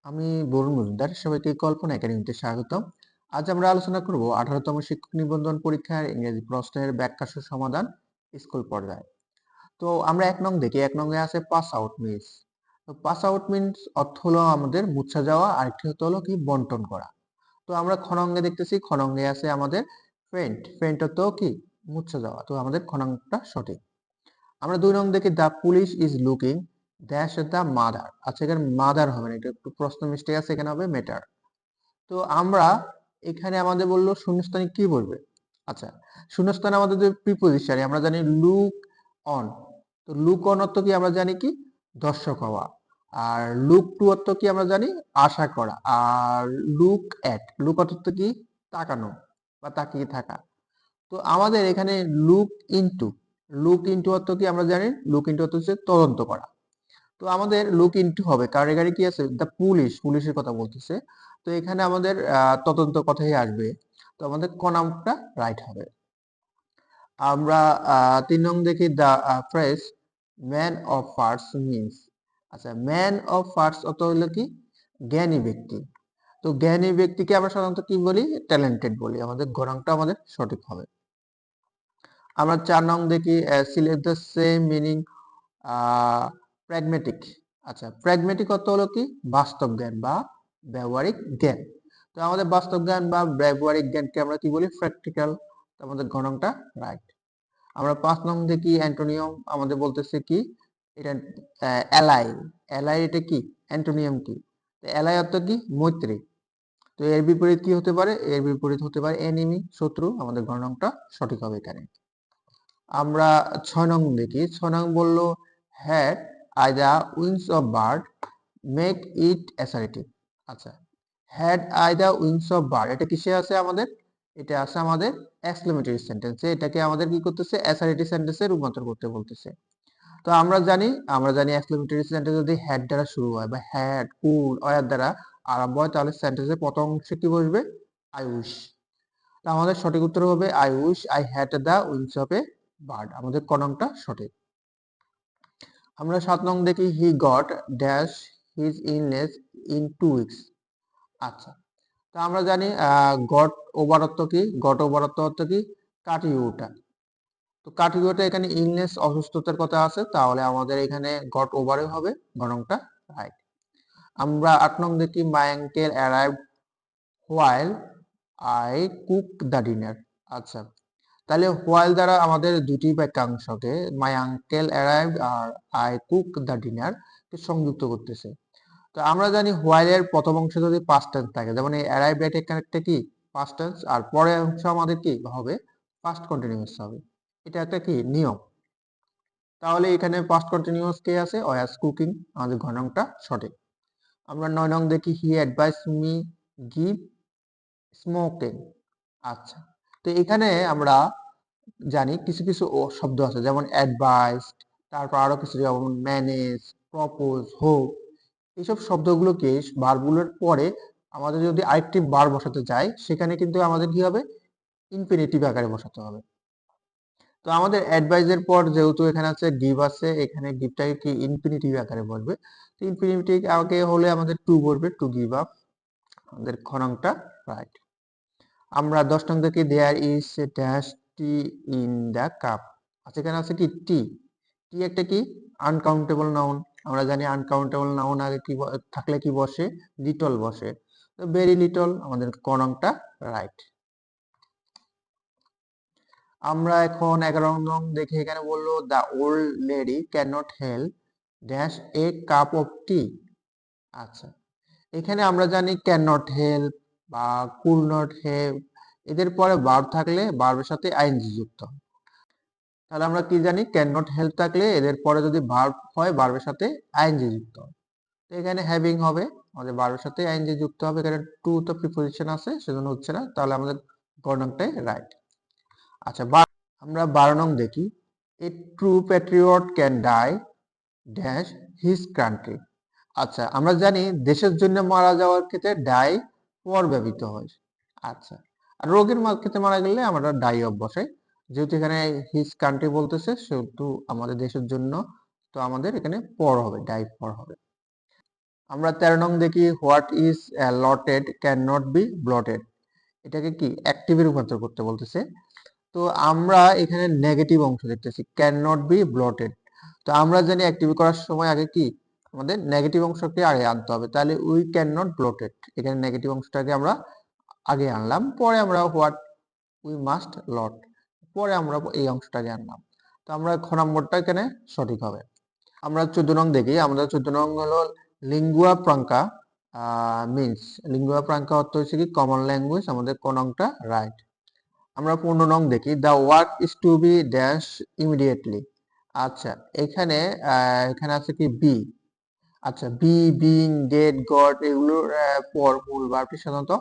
আমি বরুণ মজুমদার, সবাইকে কল্পনা একাডেমিতে স্বাগতম। আজ আমরা আলোচনা করব 18তম শিক্ষক নিবন্ধন পরীক্ষার ইংরেজি প্রশ্নের ব্যাখ্যা সহ সমাধান স্কুল পর্যায়ে। তো আমরা 1 নং দেখি, 1 নং এ আছে পাস আউট মিন্স। তো পাস আউট মিন্স অর্থ হলো আমাদের মুছে যাওয়া, আরেকটি অর্থ হলো কি বন্টন করা। তো আমরা খ নং এ দেখতেছি, খ নং এ আছে আমাদের ফেন্ট, ফেন্ট অর্থ কি মুছে যাওয়া। তো আমাদের খ নংটা সঠিক। আমরা 2 নং দেখি the police is looking dash the mother. আচ্ছা, এখানে মাদার হবে না, এটা একটু প্রশ্ন মিস্টেক আছে, এখানে হবে মেটার। তো আমরা এখানে আমাদের বললো শূন্যস্থানে কি বলবে। আচ্ছা, শূন্যস্থানে আমাদের যে প্রিপোজিশন আমরা জানি লুক অন। তো লুক অন অর্থ কি আমরা জানি কি দর্শক হওয়া। আর লুক টু অর্থ কি আমরা জানি আশা করা। আর লুক এট, লুক অর্থ কি তাকানো বা তাকিয়ে থাকা। তো আমাদের এখানে লুক ইনটু, লুক ইনটু অর্থ কি আমরা জানি লুক ইনটু অর্থ হচ্ছে তদন্ত করা। তো আমাদের লুক ইনটু হবে কার এখানে কি আছে দ্য পুলিশ, পুলিশের কথা বলতেছে। তো এখানে আমাদের তদন্ত কথাই আসবে। তো আমাদের ক নামটা রাইট হবে। আমরা 3 নং দেখি the phrase man of parts means. আচ্ছা, ম্যান অফ পার্টস অর্থ হলো কি জ্ঞানী ব্যক্তি। তো জ্ঞানী ব্যক্তিকে আমরা সাধারণত কি বলি ট্যালেন্টেড বলি। আমাদের গণাংটা আমাদের সঠিক হবে। আমরা 4 নং দেখি select the same meaning pragmatic. আচ্ছা, প্র্যাগমেটিক অর্থ হলো কি বাস্তব জ্ঞান বা ব্যবহারিক জ্ঞান। তো আমাদের বাস্তব জ্ঞান বা ব্যবহারিক জ্ঞানকে আমরা কি বলি প্র্যাকটিক্যাল। তো আমাদের ঘ নংটা রাইট। আমরা 5 নং দেখি অ্যান্টোনিয়াম, আমাদের বলতেছে কি এটা অ্যালাই। অ্যালাই এটা কি অ্যান্টোনিয়াম কি, তো অ্যালাই অর্থ কি মৈত্রী। তো এর বিপরীত কি হতে পারে, এর বিপরীত হতে পারে এনিমি শত্রু। আমাদের ঘ নংটা সঠিক হবে এখানে। আমরা 6 নং দেখি, 6 নং বললো had I the wings of bird make it assertive. আচ্ছা, had I the wings of bird এটা কিসে আছে আমাদের, এটা আছে আমাদের এক্সক্লেমেটরি সেন্টেন্সে। এটাকে আমাদের কি করতেছে অ্যাসারেটিভ সেন্টেন্সে রূপান্তর করতে বলতেছে। তো আমরা জানি এক্সক্লেমেটরি সেন্টেন্স যদি হ্যাড দ্বারা শুরু হয় বা হ্যাড কুড অয়ার দ্বারা আরম্ভ হয়, তাহলে সেন্টেন্সের প্রথম অংশে কি বসবে আই উইশ। তা আমাদের সঠিক উত্তর হবে I wish I had the wings of a bird. আমাদের ক নংটা সঠিক। আমরা 7 নং দেখি he got dash his illness in 2 weeks. আচ্ছা, তো আমরা জানি গট ওভার অর্থ কি, গট ওভার অর্থ কি কাটিয়ে ওঠা। তো কাটিয়ে ওঠা এখানে ইলনেস অসুস্থতার কথা আছে, তাহলে আমাদের এখানে গট ওভারে হবে গণংটা রাইট। আমরা 8 নং দেখি my uncle arrived while I cook the dinner. আচ্ছা, তাহলে হোয়াইল দ্বারা আমাদের দুটি বাক্যাংশকে মাই আঙ্কেল অ্যারাইভড আর আই কুক দ্য ডিনার সংযুক্ত করতেছে। তো আমরা জানি হোয়াইল এর প্রথম অংশ যদি পাস্ট টেন্স থাকে, যেমন এই অ্যারাইভ এর একটা কি পাস্ট টেন্স, আর পরের অংশ আমাদের কি হবে পাস্ট কন্টিনিউয়াস হবে। এটা একটা কি নিয়ম। তাহলে এখানে পাস্ট কন্টিনিউয়াস কে আছে ওয়াজ কুকিং। আমাদের ঘ নংটা সঠিক। আমরা 9 নং দেখি হি অ্যাডভাইস মি গিভ স্মোকিং। আচ্ছা, তো এখানে আমরা জানি কিছু কিছু শব্দ আছে, যেমন অ্যাডভাইস, তারপর আরো কিছু যেমন ম্যানেজ, প্রপোজ, হোপ। এইসব শব্দগুলোকে ভার্বগুলোর পরে আমাদের যদি আরেকটি বার বসাতে চাই, সেখানে কিন্তু আমাদের কি হবে ইনফিনিটিভ আকারে বসাতে হবে। তো আমাদের অ্যাডভাইসের পর যেহেতু এখানে আছে গিভ আছে, এখানে গিভটাকে কি ইনফিনিটিভ আকারে বলবে। তো ইনফিনিটিভ আগে হলে আমাদের টু বলবে, টু গিভ আপ। আমাদের খ নংটা রাইট। আমরা 10 নং দেখি there is dash tea in the cup. আচ্ছা, এখানে আছে কি টি। টি একটা কি আনকাউন্টেবল নাউন। আমরা জানি আনকাউন্টেবল নাউন আগে কি থাকলে কি বসে লিটল বসে। তো ভেরি লিটল। আমাদের ক নংটা রাইট। আমরা এখন 11 নং দেখি, এখানে বললো the old lady can not help dash a cup of tea. আচ্ছা, এখানে আমরা জানি ক্যান নট হেল্প বা কুল নট হেল্প, এদের পরে ভার্ব থাকলে ভার্বের সাথে আইএনজি যুক্ত হয়। তাহলে আমরা কি জানি ক্যান নট হেল্প থাকলে এদের পরে যদি ভার্ব হয় ভার্বের সাথে আইএনজি যুক্ত হয়। তো এখানে হ্যাভিং হবে, আমাদের ভার্বের সাথে আইএনজি যুক্ত হবে। এখানে টু তো প্রিপোজিশন আছে সেজন্য হচ্ছে না, তাহলে আমাদের গ নংটাই রাইট। আচ্ছা, আমরা 12 নং দেখি a true patriot can die dash his country. আচ্ছা, আমরা জানি দেশের জন্য মারা যাওয়ার ক্ষেত্রে ডাই পর ব্যবহৃত হয়। আচ্ছা, আর রোগের ক্ষেত্রে মারা গেলে আমরা ডাই অফ বসাই। যেহেতু এখানে হিজ কান্ট্রি বলতেছে সেহেতু আমাদের দেশের জন্য, তো আমাদের এখানে পর হবে ডাই পর হবে। আমরা 13 নং দেখি what is lotted can not be blotted. এটাকে কি অ্যাক্টিভে রূপান্তর করতে বলতেছে। তো আমরা এখানে নেগেটিভ অংশ দেখতেছি ক্যান নট বি ব্লটেড। তো আমরা জানি অ্যাক্টিভ করার সময় আগে কি আমাদের নেগেটিভ অংশকে আগে আনতে হবে, তাহলে উই ক্যান নট ব্লটেড, এখানে নেগেটিভ অংশটাকে আমরা আগে আনলাম, পরে আমরা হোয়াট উই মাস্ট লট, পরে আমরা এই অংশটাকে আনলাম। তো আমরা খ নম্বরটা এখানে সঠিক হবে। আমরা 14 নং দেখি, আমাদের 14 নং হলো lingua Franka means, lingua Franka অর্থ হচ্ছে কি কমন ল্যাঙ্গুয়েজ, আমাদের ক নংটা রাইট। আমরা 15 নং দেখি the work is to be dash immediately. আচ্ছা এখানে এখানে আছে কি বি। আচ্ছা বি, বিং, ডেড, গট এগুলোর পর মূল ভার্বটি সাধারণত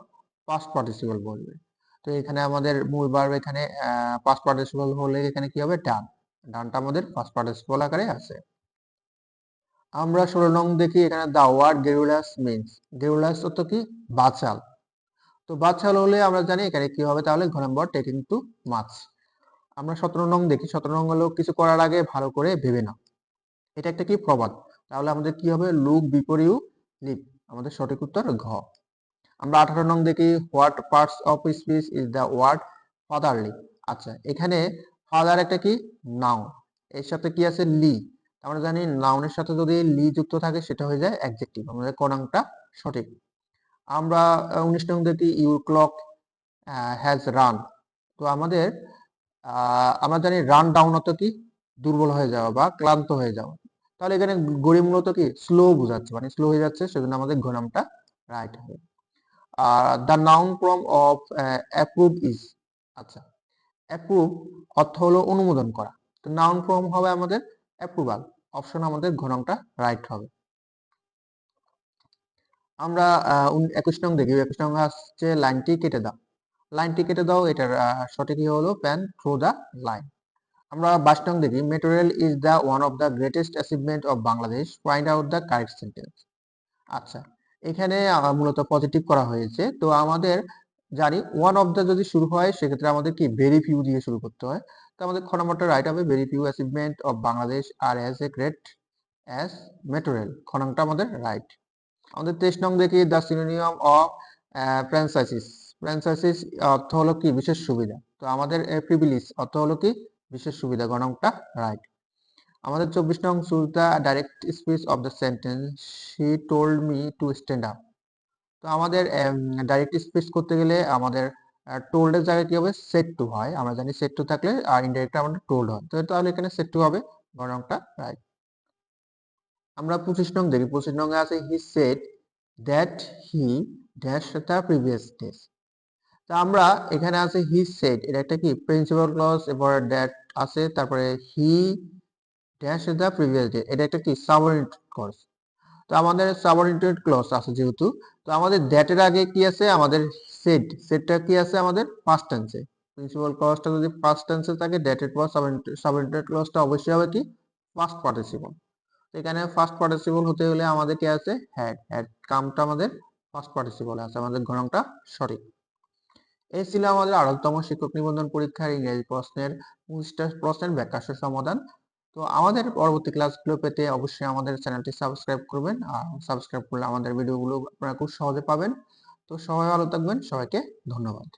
পাস্ট পার্টিসিপল বলবে। তো এখানে আমাদের মূল ভার্ব এখানে পাস্ট পার্টিসিপল হলে এখানে কি হবে ডান, ডানটা আমাদের পাস্ট পার্টিসিপল আকারে আছে। আমরা 16 নং দেখি এখানে দা ওয়ার্ড গেরুলাস মিন্স, গেরুলাস অর্থ কি বাচাল। তো বাচাল হলে আমরা জানি এখানে কি হবে, তাহলে ঘ নম্বর টেকিং টু মাছ। আমরা 17 নং দেখি, 17 নং হলো কিছু করার আগে ভালো করে ভেবে নাও, এটা একটা কি প্রবাদ, তাহলে আমাদের কি হবে লুক বিফোর ইউ লিভ, আমাদের সঠিক উত্তর ঘ। আমরা 18 নং দেখি what parts of speech is the word fatherly. আচ্ছা এখানে ফাদার একটা কি নাউন, এর সাথে কি আছে লি, আমরা জানি নাউনের সাথে যদি লি যুক্ত থাকে সেটা হয়ে যায় অ্যাডজেক্টিভ, আমাদের ক নংটা সঠিক। আমরা 19 নং দেখি ইউর ক্লক হ্যাজ রান। তো আমাদের আমরা জানি রান ডাউন অত কি দুর্বল হয়ে যাওয়া বা ক্লান্ত হয়ে যাওয়া, তাহলে এখানে গড়ি মূলত কি স্লো বোঝাচ্ছে, মানে স্লো হয়ে যাচ্ছে, সেজন্য আমাদের ঘ নামটা রাইট হবে। Are the noun form of approve is. আচ্ছা অ্যাপ্রুভ অর্থ হলো অনুমোদন করা, তো নাউন ফর্ম হবে আমাদের অ্যাপ্রুভাল, অপশন আমাদের ঘ নামটা রাইট হবে। আমরা 21 নং দেখি, 21 নং আসছে লাইনটি কেটে দাও। লাইনটি কেটে দাও এটার সঠিক হলো প্যান থ্রু দ্য লাইন। আমরা 22 নং দেখি metro rail is the one of the greatest achievement of Bangladesh, find out the correct sentence. আচ্ছা এখানে মূলত পজিটিভ করা হয়েছে, তো আমাদের জানি ওয়ান অফ দ্য যদি শুরু হয় সেক্ষেত্রে আমাদের কি ভেরি ফিউ দিয়ে শুরু করতে হয়, তো আমাদের খ নম্বরটা রাইট হবে very few achievement of Bangladesh আর as a great as metro rail, খ নংটা আমাদের রাইট। আমাদের 23 নং দেখি the synonym of franchises. Franchises অর্থ হলো কি বিশেষ সুবিধা, তো আমাদের প্রিভিলেজ অর্থ হলো কি বিশেষ সুবিধা, গ নংটা রাইট। আমাদের 24 নং choose the direct speech of the sentence she told me to stand up. তো আমাদের ডাইরেক্ট স্পিচ করতে গেলে আমাদের টোল্ডের জায়গায় কি হবে সেট টু হয়, আমরা জানি সেট টু থাকলে আর ইনডাইরেক্ট আমাদের টোল্ড হয়, তো তাহলে এখানে সেট টু হবে, গ নংটা রাইট। আমরা 25 নং দেখি, 25 নং এ আছে he said that he dash the previous days. তো আমরা এখানে আছে হি সেড, এটা একটা কি প্রিন্সিপাল ক্লজ, এরপরে দ্যাট আছে, তারপরে he dash the previous day, এটা একটা কি সাবঅর্ডিনেট ক্লজ। তো আমাদের সাবঅর্ডিনেট ক্লজ আছে যেহেতু, তো আমাদের দ্যাটের আগে কি আছে আমাদের সেড, সেডটা কি আছে আমাদের পাস্ট টেন্সে, প্রিন্সিপাল ক্লজটা যদি পাস্ট টেন্সে থাকে দ্যাটের পর সাবঅর্ডিনেট ক্লজটা অবশ্যই হবে কি পাস্ট পার্টিসিপল। এখানে ফার্স্ট পার্টিসিপল হতে হলে আমাদের কি আছে হ্যাড, হ্যাড কামটা আমাদের ফার্স্ট পার্টিসিপল আছে, আমাদের ঘ নংটা সঠিক। এই ছিল আমাদের 18তম শিক্ষক নিবন্ধন পরীক্ষার ইংরেজি প্রশ্নের 19টা প্রশ্নের ব্যাখ্যাংশ সমাধান। তো আমাদের পরবর্তী ক্লাসগুলো পেতে অবশ্যই আমাদের চ্যানেলটি সাবস্ক্রাইব করবেন, আর সাবস্ক্রাইব করলে আমাদের ভিডিওগুলো আপনারা খুব সহজে পাবেন। তো সবাই ভালো থাকবেন, সবাইকে ধন্যবাদ।